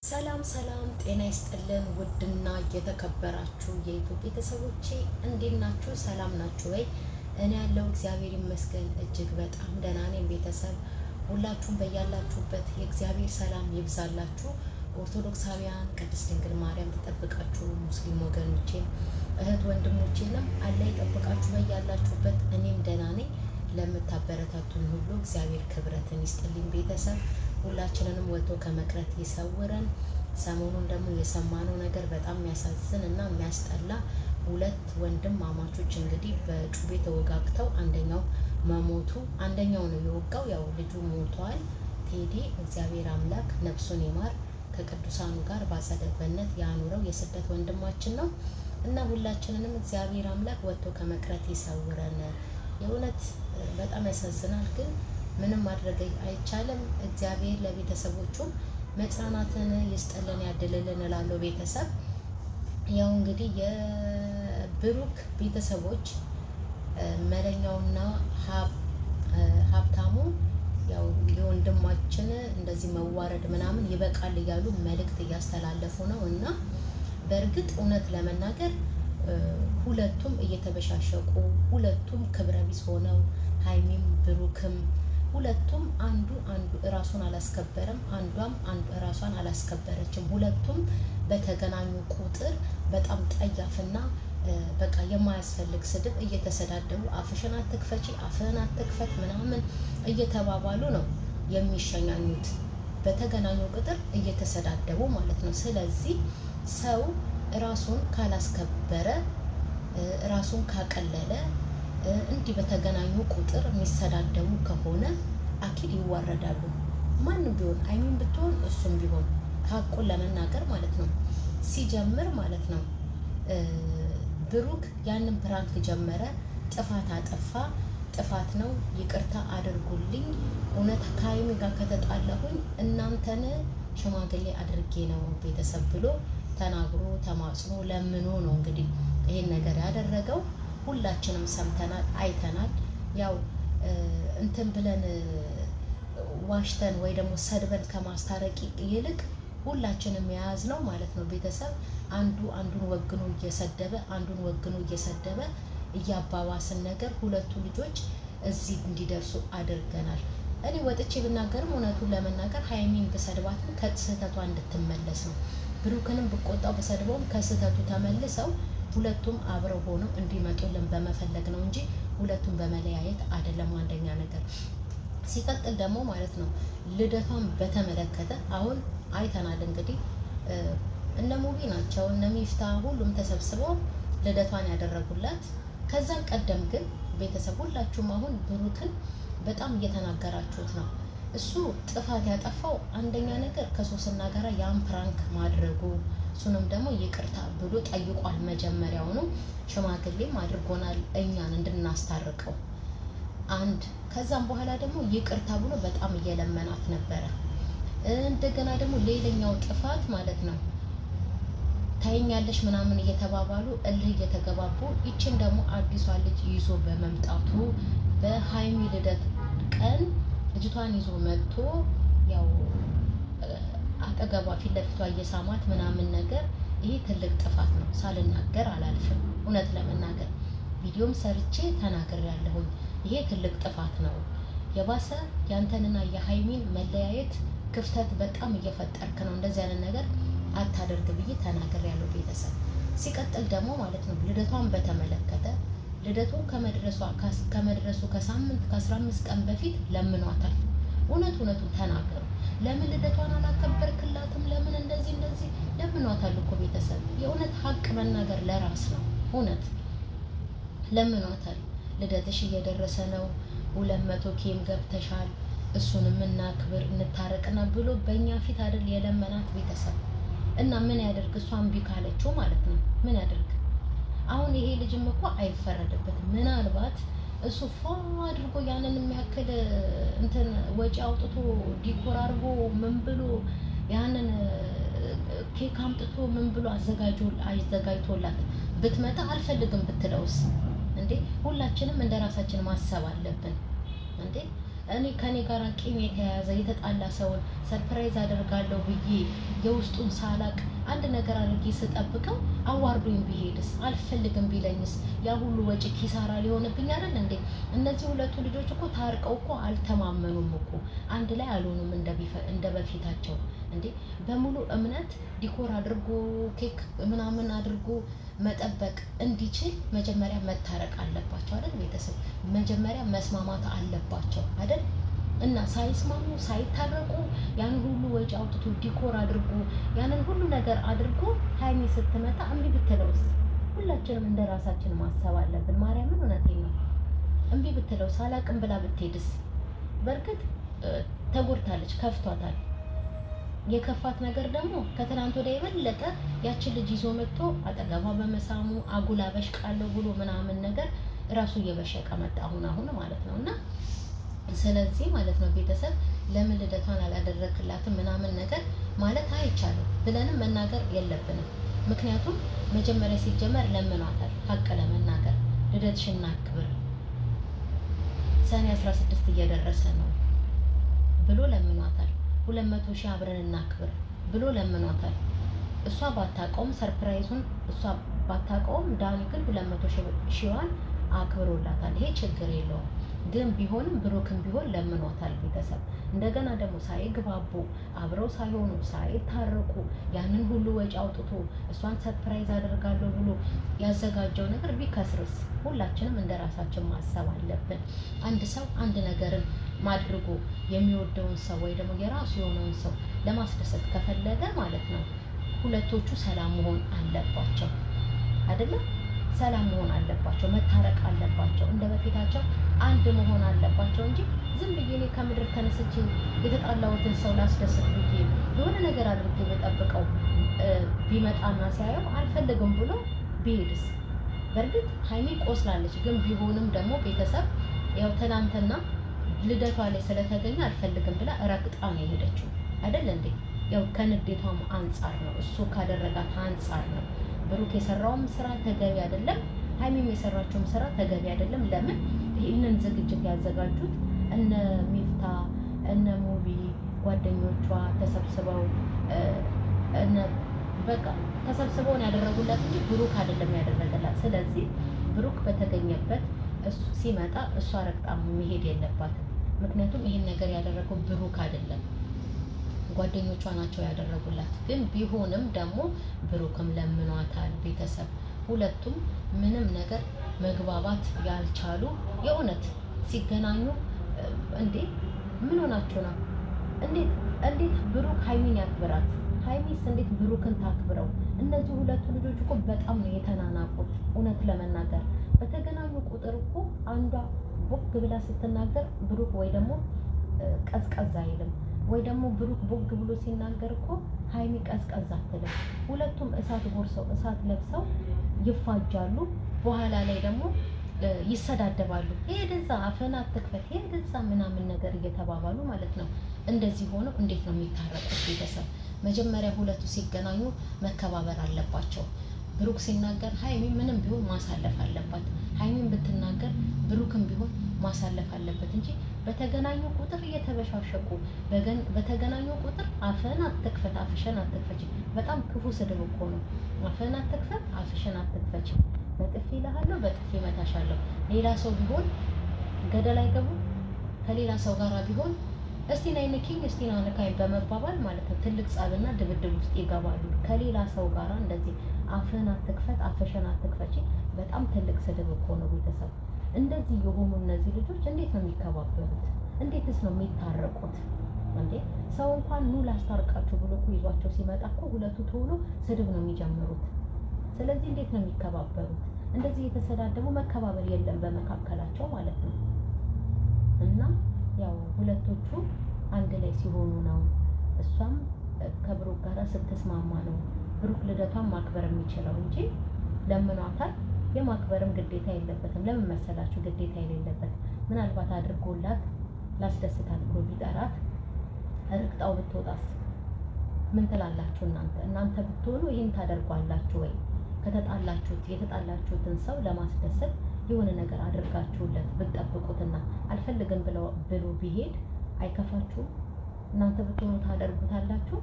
ሰላም ሰላም፣ ጤና ይስጥልን ውድና የተከበራችሁ የዩቲዩብ ቤተሰቦቼ እንዴት ናችሁ? ሰላም ናችሁ ወይ? እኔ ያለው እግዚአብሔር ይመስገን እጅግ በጣም ደህና ነኝ። ቤተሰብ ሁላችሁም በያላችሁበት የእግዚአብሔር ሰላም ይብዛላችሁ። ኦርቶዶክሳውያን ቅድስት ድንግል ማርያም ተጠብቃችሁ፣ ሙስሊም ወገኖቼም እህት ወንድሞቼንም አላህ ይጠብቃችሁ በያላችሁበት። እኔም ደህና ነኝ። ለምታበረታቱን ሁሉ እግዚአብሔር ክብረትን ይስጥልኝ። ቤተሰብ ሁላችንንም ወጥቶ ከመቅረት ይሰውረን። ሰሞኑን ደግሞ የሰማነው ነገር በጣም የሚያሳዝን እና የሚያስጠላ ሁለት ወንድማማቾች እንግዲህ በጩቤ ተወጋግተው አንደኛው መሞቱ አንደኛው ነው የወጋው። ያው ልጁ ሞቷል። ቴዲ እግዚአብሔር አምላክ ነፍሱን ይማር ከቅዱሳኑ ጋር በአጸደ ገነት ያኑረው። የስደት ወንድማችን ነው እና ሁላችንንም እግዚአብሔር አምላክ ወጥቶ ከመቅረት ይሰውረን። የእውነት በጣም ያሳዝናል፣ ግን ምንም ማድረግ አይቻልም። እግዚአብሔር ለቤተሰቦቹ መጽናናትን ይስጥልን ያድልልን እላለሁ። ቤተሰብ ያው እንግዲህ የብሩክ ቤተሰቦች መለኛውና ሀብታሙ ያው የወንድማችን እንደዚህ መዋረድ ምናምን ይበቃል እያሉ መልእክት እያስተላለፉ ነው እና በእርግጥ እውነት ለመናገር ሁለቱም እየተበሻሸቁ ሁለቱም ክብረ ቢስ ሆነው ሀይሚም ብሩክም ሁለቱም አንዱ እራሱን አላስከበረም፣ አንዷም እራሷን አላስከበረችም። ሁለቱም በተገናኙ ቁጥር በጣም ጠያፍና በቃ የማያስፈልግ ስድብ እየተሰዳደቡ አፍሽን አትክፈቺ፣ አፍህን አትክፈት ምናምን እየተባባሉ ነው የሚሸኛኙት። በተገናኙ ቁጥር እየተሰዳደቡ ማለት ነው። ስለዚህ ሰው ራሱን ካላስከበረ ራሱን ካቀለለ እንዲህ በተገናኙ ቁጥር የሚሰዳደቡ ከሆነ አኪድ ይዋረዳሉ። ማንም ቢሆን አይሚን ብትሆን እሱም ቢሆን ሀቁን ለመናገር ማለት ነው። ሲጀምር ማለት ነው ብሩክ ያንን ፕራንክ ጀመረ። ጥፋት አጠፋ፣ ጥፋት ነው፣ ይቅርታ አድርጉልኝ፣ እውነት ከሀይሚ ጋር ከተጣላሁኝ እናንተን ሽማግሌ አድርጌ ነው ቤተሰብ ብሎ ተናግሮ ተማጽኖ ለምኖ ነው እንግዲህ ይሄን ነገር ያደረገው። ሁላችንም ሰምተናል፣ አይተናል። ያው እንትን ብለን ዋሽተን ወይ ደግሞ ሰድበን ከማስታረቅ ይልቅ ሁላችንም የያዝ ነው ማለት ነው። ቤተሰብ አንዱን ወግኖ እየሰደበ እያባባስን ነገር ሁለቱ ልጆች እዚህ እንዲደርሱ አድርገናል። እኔ ወጥቼ ብናገርም እውነቱን ለመናገር ሀይሚን በሰድባትም ከስህተቷ እንድትመለስ ነው። ብሩክንም ብቆጣው በሰድበውም ከስህተቱ ተመልሰው ሁለቱም አብረው ሆነው እንዲመጡልን በመፈለግ ነው እንጂ ሁለቱም በመለያየት አይደለም። አንደኛ ነገር ሲቀጥል ደግሞ ማለት ነው ልደቷን በተመለከተ አሁን አይተናል። እንግዲህ እነ ሙቢ ናቸው እነ ሚፍታ ሁሉም ተሰብስበው ልደቷን ያደረጉላት። ከዛን ቀደም ግን ቤተሰብ ሁላችሁም አሁን ብሩክን በጣም እየተናገራችሁት ነው። እሱ ጥፋት ያጠፋው አንደኛ ነገር ከሶስና ጋራ ያን ፕራንክ ማድረጉ፣ እሱንም ደግሞ ይቅርታ ብሎ ጠይቋል። መጀመሪያውኑ ሽማግሌም አድርጎናል እኛን እንድናስታርቀው አንድ። ከዛም በኋላ ደግሞ ይቅርታ ብሎ በጣም እየለመናት ነበረ። እንደገና ደግሞ ሌላኛው ጥፋት ማለት ነው ታይኛለሽ ምናምን እየተባባሉ እልህ እየተገባቡ ይችን ደግሞ አዲሷ ልጅ ይዞ በመምጣቱ በሀይሚ ልደት ቀን ልጅቷን ይዞ መጥቶ ያው አጠገቧ ፊት ለፊቷ እየሳማት ምናምን ነገር ይሄ ትልቅ ጥፋት ነው። ሳልናገር አላልፍም። እውነት ለመናገር ቪዲዮም ሰርቼ ተናግሬያለሁኝ። ይሄ ትልቅ ጥፋት ነው። የባሰ ያንተንና የሀይሚን መለያየት ክፍተት በጣም እየፈጠርክ ነው። እንደዚህ አይነት ነገር አታደርግ ብዬ ተናግሬያለሁ። ቤተሰብ ሲቀጥል ደግሞ ማለት ነው ልደቷን በተመለከተ ልደቱ ከመድረሱ ከሳምንት ከ15 ቀን በፊት ለምኗታል። እውነቱን ተናገሩ። ለምን ልደቷን አላከበርክላትም? ለምን እንደዚህ ለምኗታል እኮ ቤተሰብ። የእውነት ሀቅ መናገር ለራስ ነው። እውነት ለምኗታል። ልደትሽ እየደረሰ ነው፣ 200 ኬም ገብተሻል፣ እሱንም እናክብር እንታረቅና ብሎ በእኛ ፊት አይደል የለመናት ቤተሰብ። እና ምን ያደርግ እሷ እምቢ ካለችው ማለት ነው ምን ያደርግ? አሁን ይሄ ልጅም እኮ አይፈረድበትም። ምናልባት እሱ ፏ አድርጎ ያንን የሚያክል እንትን ወጪ አውጥቶ ዲኮር አድርጎ ምን ብሎ ያንን ኬክ አምጥቶ ምን ብሎ አዘጋጅቶላት ብትመጣ አልፈልግም ብትለውስ እንዴ? ሁላችንም እንደ ራሳችን ማሰብ አለብን እንዴ። እኔ ከኔ ጋር ቂም የተያያዘ የተጣላ ሰውን ሰርፕራይዝ አደርጋለሁ ብዬ የውስጡን ሳላቅ አንድ ነገር አድርጌ ስጠብቀው አዋርዶኝ ቢሄድስ አልፈልግም ቢለኝስ ያ ሁሉ ወጪ ኪሳራ ሊሆንብኝ አይደል እንዴ? እነዚህ ሁለቱ ልጆች እኮ ታርቀው እኮ አልተማመኑም እኮ አንድ ላይ አልሆኑም እንደ በፊታቸው እንዴ። በሙሉ እምነት ዲኮር አድርጎ ኬክ ምናምን አድርጎ መጠበቅ እንዲችል መጀመሪያ መታረቅ አለባቸው አይደል? ቤተሰብ መጀመሪያ መስማማት አለባቸው አይደል? እና ሳይስማሙ ሳይታረቁ ያን ሁሉ ወጪ አውጥቶ ዲኮር አድርጎ ያንን ሁሉ ነገር አድርጎ ሀይሚ ስትመጣ እምቢ ብትለውስ? ሁላችንም እንደ ራሳችን ማሰብ አለብን። ማርያምን እውነቴን ነው። እምቢ ብትለው ሳላቅም ብላ ብትሄድስ? በእርግጥ ተጎድታለች፣ ከፍቷታል። የከፋት ነገር ደግሞ ከትናንት ወዲያ የበለጠ ያችን ልጅ ይዞ መጥቶ አጠገቧ በመሳሙ አጉላ በሽቃለሁ ብሎ ምናምን ነገር ራሱ እየበሸቀ መጣ አሁን ማለት ነው። እና ስለዚህ ማለት ነው ቤተሰብ ለምን ልደቷን አላደረክላትም ምናምን ነገር ማለት አይቻልም ብለንም መናገር የለብንም። ምክንያቱም መጀመሪያ ሲጀመር ለምኗታል። ሀቅ ለመናገር ልደትሽን እናክብር፣ ሰኔ 16 እየደረሰ ነው ብሎ ለምኗታል። 200 ሺህ አብረን እናክብር ብሎ ለምኗታል። እሷ ባታቀውም ሰርፕራይዙን እሷ ባታቀውም ዳኒ ግን 200 ሺዋን አክብሮላታል። ይሄ ችግር የለውም። ግን ቢሆንም ብሩክም ቢሆን ለምኗታል ቤተሰብ። እንደገና ደግሞ ሳይግባቡ አብረው ሳይሆኑ ሳይታረቁ ያንን ሁሉ ወጪ አውጥቶ እሷን ሰርፕራይዝ አደርጋለሁ ብሎ ያዘጋጀው ነገር ቢከስርስ? ሁላችንም እንደ ራሳችን ማሰብ አለብን። አንድ ሰው አንድ ነገርን ማድርጎ የሚወደውን ሰው ወይ ደግሞ የራሱ የሆነውን ሰው ለማስደሰት ከፈለገ ማለት ነው ሁለቶቹ ሰላም መሆን አለባቸው አይደለም? ሰላም መሆን አለባቸው፣ መታረቅ አለባቸው፣ እንደ በፊታቸው አንድ መሆን አለባቸው እንጂ ዝም ብዬ እኔ ከምድር ተነስቼ የተጣላሁትን ሰው ላስደስት ብዬ የሆነ ነገር አድርጌ በጠብቀው ቢመጣና ሲያየው አልፈልግም ብሎ ቢሄድስ? በእርግጥ ሀይሚ ቆስላለች። ግን ቢሆንም ደግሞ ቤተሰብ ያው ትናንትና ልደቷ ላይ ስለተገኘ አልፈልግም ብላ ረግጣ ነው የሄደችው አይደል እንዴ? ያው ከንዴቷም አንጻር ነው፣ እሱ ካደረጋት አንጻር ነው። ብሩክ የሰራውም ስራ ተገቢ አይደለም፣ ሀይሚም የሰራችውም ስራ ተገቢ አይደለም። ለምን ይህንን ዝግጅት ያዘጋጁት እነ ሚፍታ እነ ሙቢ ጓደኞቿ ተሰብስበው በቃ ተሰብስበውን ያደረጉላት እንጂ ብሩክ አይደለም ያደረገላት። ስለዚህ ብሩክ በተገኘበት እሱ ሲመጣ እሷ ረግጣ መሄድ የለባትም። ምክንያቱም ይህን ነገር ያደረገው ብሩክ አይደለም፣ ጓደኞቿ ናቸው ያደረጉላት። ግን ቢሆንም ደግሞ ብሩክም ለምኗታል ቤተሰብ። ሁለቱም ምንም ነገር መግባባት ያልቻሉ የእውነት ሲገናኙ እንዴ ምን ሆናችሁ ነው? እንዴት ብሩክ ሀይሚን ያክብራት? ሀይሚስ እንዴት ብሩክን ታክብረው? እነዚህ ሁለቱ ልጆች እኮ በጣም ነው የተናናቁት። እውነት ለመናገር በተገናኙ ቁጥር እኮ አንዷ ቦግ ብላ ስትናገር ብሩክ ወይ ደግሞ ቀዝቀዝ አይልም፣ ወይ ደግሞ ብሩክ ቦግ ብሎ ሲናገር እኮ ሀይሚ ቀዝቀዝ አትልም። ሁለቱም እሳት ጎርሰው እሳት ለብሰው ይፋጃሉ። በኋላ ላይ ደግሞ ይሰዳደባሉ። ሄደዛ አፈና አትክፈት፣ ሄደዛ ምናምን ነገር እየተባባሉ ማለት ነው። እንደዚህ ሆነው እንዴት ነው የሚታረቁት? ቤተሰብ መጀመሪያ ሁለቱ ሲገናኙ መከባበር አለባቸው። ብሩክ ሲናገር ሀይሚ ምንም ቢሆን ማሳለፍ አለባት። ሀይሚን ብትናገር ብሩክም ቢሆን ማሳለፍ አለበት እንጂ በተገናኙ ቁጥር እየተበሻሸቁ በተገናኙ ቁጥር አፈን አትክፈት፣ አፍሽን አትክፈች። በጣም ክፉ ስድብ እኮ ነው። አፈን አትክፈት፣ አፍሽን አትክፈች። በጥፊ እልሃለሁ፣ በጥፊ እመታሻለሁ። ሌላ ሰው ቢሆን ገደል አይገቡ። ከሌላ ሰው ጋር ቢሆን እስቲ ናይ ንኪኝ፣ እስቲ ና ንካኝ በመባባል ማለት ነው ትልቅ ጸብና ድብድብ ውስጥ ይገባሉ። ከሌላ ሰው ጋር እንደዚህ አፍህን አትክፈት፣ አፍሽን አትክፈች በጣም ትልቅ ስድብ እኮ ነው ቤተሰብ። እንደዚህ የሆኑ እነዚህ ልጆች እንዴት ነው የሚከባበሩት? እንዴትስ ነው የሚታረቁት? እንዴ ሰው እንኳን ኑ ላስታርቃችሁ ብሎ እኮ ይዟቸው ሲመጣ እኮ ሁለቱ ቶሎ ስድብ ነው የሚጀምሩት። ስለዚህ እንዴት ነው የሚከባበሩት? እንደዚህ የተሰዳደቡ መከባበር የለም በመካከላቸው ማለት ነው። እና ያው ሁለቶቹ አንድ ላይ ሲሆኑ ነው እሷም ከብሩክ ጋር ስትስማማ ነው ብሩክ ልደቷን ማክበር የሚችለው እንጂ ለምኗታል። የማክበርም ግዴታ የለበትም። ለምን መሰላችሁ ግዴታ የሌለበት? ምናልባት አድርጎላት ላስደስታት ብሎ ቢጠራት ርቅጣው ብትወጣስ ምን ትላላችሁ እናንተ ብትሆኑ ይህን ታደርጓላችሁ ወይ? ከተጣላችሁት የተጣላችሁትን ሰው ለማስደሰት የሆነ ነገር አድርጋችሁለት ብትጠብቁትና አልፈልግም ብሎ ቢሄድ አይከፋችሁም? እናንተ ብትሆኑ ታደርጉታላችሁ?